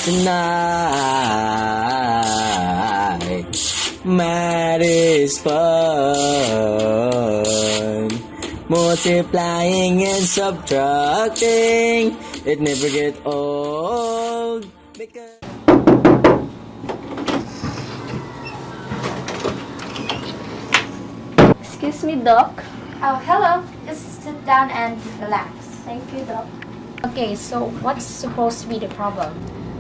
tonight. Math is fun. Multiplying and subtracting, it never get old. Because Excuse me, Doc. Oh, hello. Just sit down and relax. Thank you, Doc. Okay, so what's supposed to be the problem?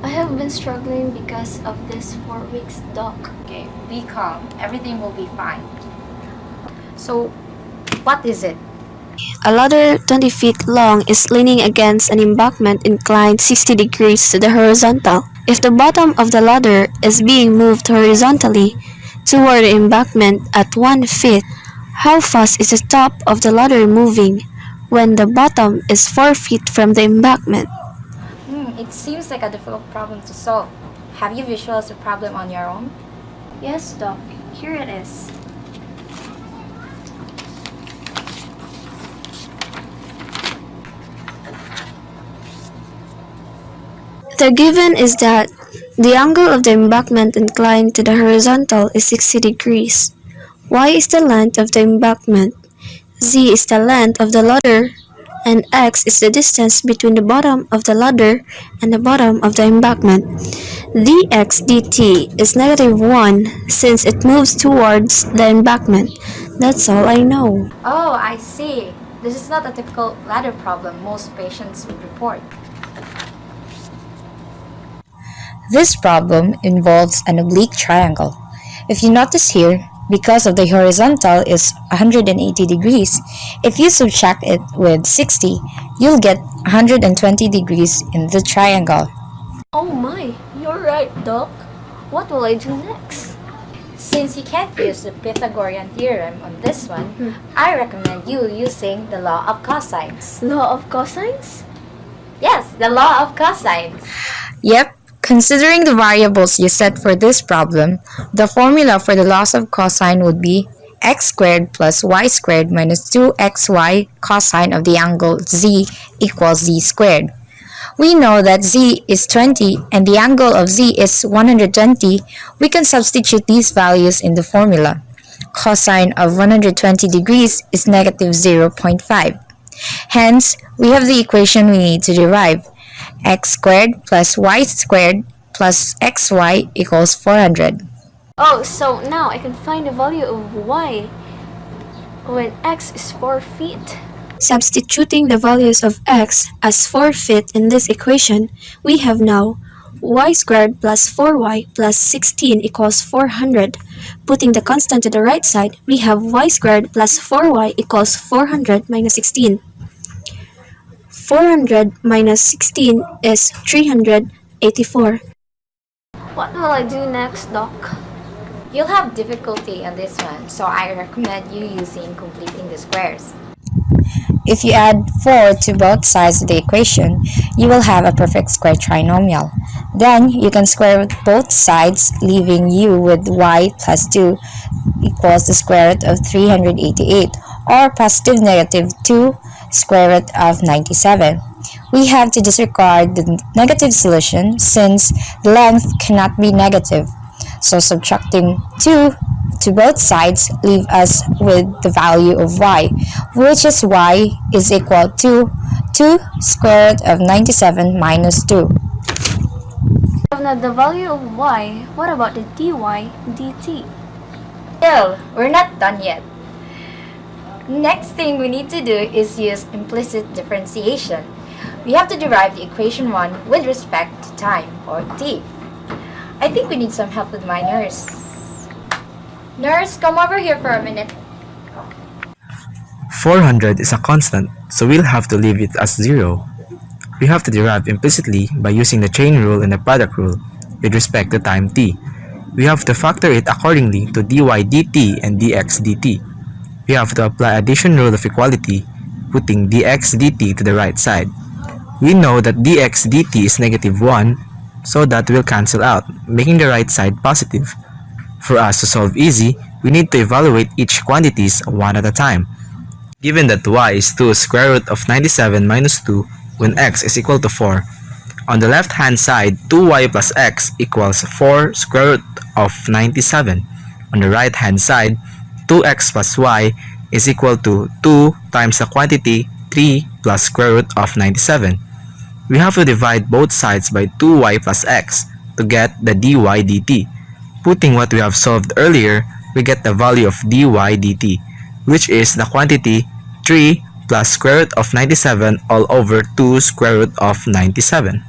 I have been struggling because of this 4 weeks, Doc. Okay, be calm. Everything will be fine. So, what is it? A ladder 20 feet long is leaning against an embankment inclined 60 degrees to the horizontal. If the bottom of the ladder is being moved horizontally toward the embankment at 1 foot, how fast is the top of the ladder moving when the bottom is 4 feet from the embankment? It seems like a difficult problem to solve. Have you visualized the problem on your own? Yes, Doc. Here it is. The given is that the angle of the embankment inclined to the horizontal is 60 degrees. Y is the length of the embankment, Z is the length of the ladder, and X is the distance between the bottom of the ladder and the bottom of the embankment. dx dt is -1 since it moves towards the embankment. That's all I know. Oh, I see. This is not a typical ladder problem most patients would report. This problem involves an oblique triangle. If you notice here, because of the horizontal is 180 degrees, if you subtract it with 60, you'll get 120 degrees in the triangle. Oh my, you're right, Doc. What will I do next? Since you can't use the Pythagorean theorem on this one, I recommend you using the law of cosines. Law of cosines? Yes, the law of cosines. Yep. Considering the variables you set for this problem, the formula for the loss of cosine would be x squared plus y squared minus 2xy cosine of the angle z equals z squared. We know that z is 20 and the angle of z is 120. We can substitute these values in the formula. Cosine of 120 degrees is negative 0.5. Hence, we have the equation we need to derive. X squared plus y squared plus xy equals 400. Oh, so now I can find the value of y when x is 4 feet. Substituting the values of x as 4 feet in this equation, we have now y squared plus 4y plus 16 equals 400. Putting the constant to the right side, we have y squared plus 4y equals 400 minus 16. 400 minus 16 is 384. What will I do next, Doc? You'll have difficulty on this one, so I recommend you using completing the squares. If you add 4 to both sides of the equation, you will have a perfect square trinomial. Then, you can square root both sides, leaving you with y plus 2 equals the square root of 388, or positive negative 2 square root of 97. We have to disregard the negative solution since the length cannot be negative. So subtracting 2 to both sides leave us with the value of y, which is y is equal to 2 square root of 97 minus 2. Now the value of y, what about the dy dt? Still, we're not done yet. Next thing we need to do is use implicit differentiation. We have to derive the equation 1 with respect to time, or t. I think we need some help with my nurse. Nurse, come over here for a minute. 400 is a constant, so we'll have to leave it as 0. We have to derive implicitly by using the chain rule and the product rule with respect to time t. We have to factor it accordingly to dy dt and dx dt. We have to apply addition rule of equality, putting dx dt to the right side. We know that dx dt is negative 1, so that will cancel out, making the right side positive. For us to solve easy, we need to evaluate each quantities one at a time. Given that y is 2 square root of 97 minus 2 when x is equal to 4, On the left-hand side, 2y plus x equals 4 square root of 97. On the right-hand side, 2x plus y is equal to 2 times the quantity 3 plus square root of 97. We have to divide both sides by 2y plus x to get the dy dt. Putting what we have solved earlier, we get the value of dy dt, which is the quantity 3 plus square root of 97 all over 2 square root of 97.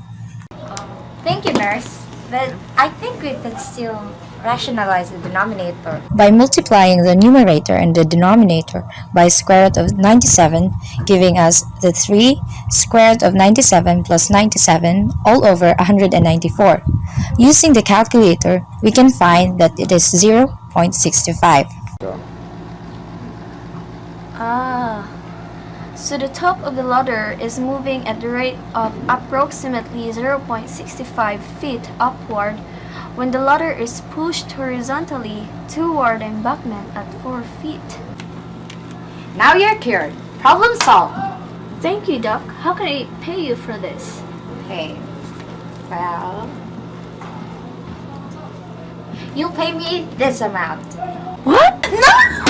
Thank you, nurse. But I think we could still rationalize the denominator. By multiplying the numerator and the denominator by square root of 97, giving us the 3 square root of 97 plus 97 all over 194. Using the calculator, we can find that it is 0.65. So the top of the ladder is moving at the rate of approximately 0.65 feet upward when the ladder is pushed horizontally toward the embankment at 4 feet. Now you're cured. Problem solved. Thank you, Doc. How can I pay you for this? Okay. Well, you'll pay me this amount. What? No!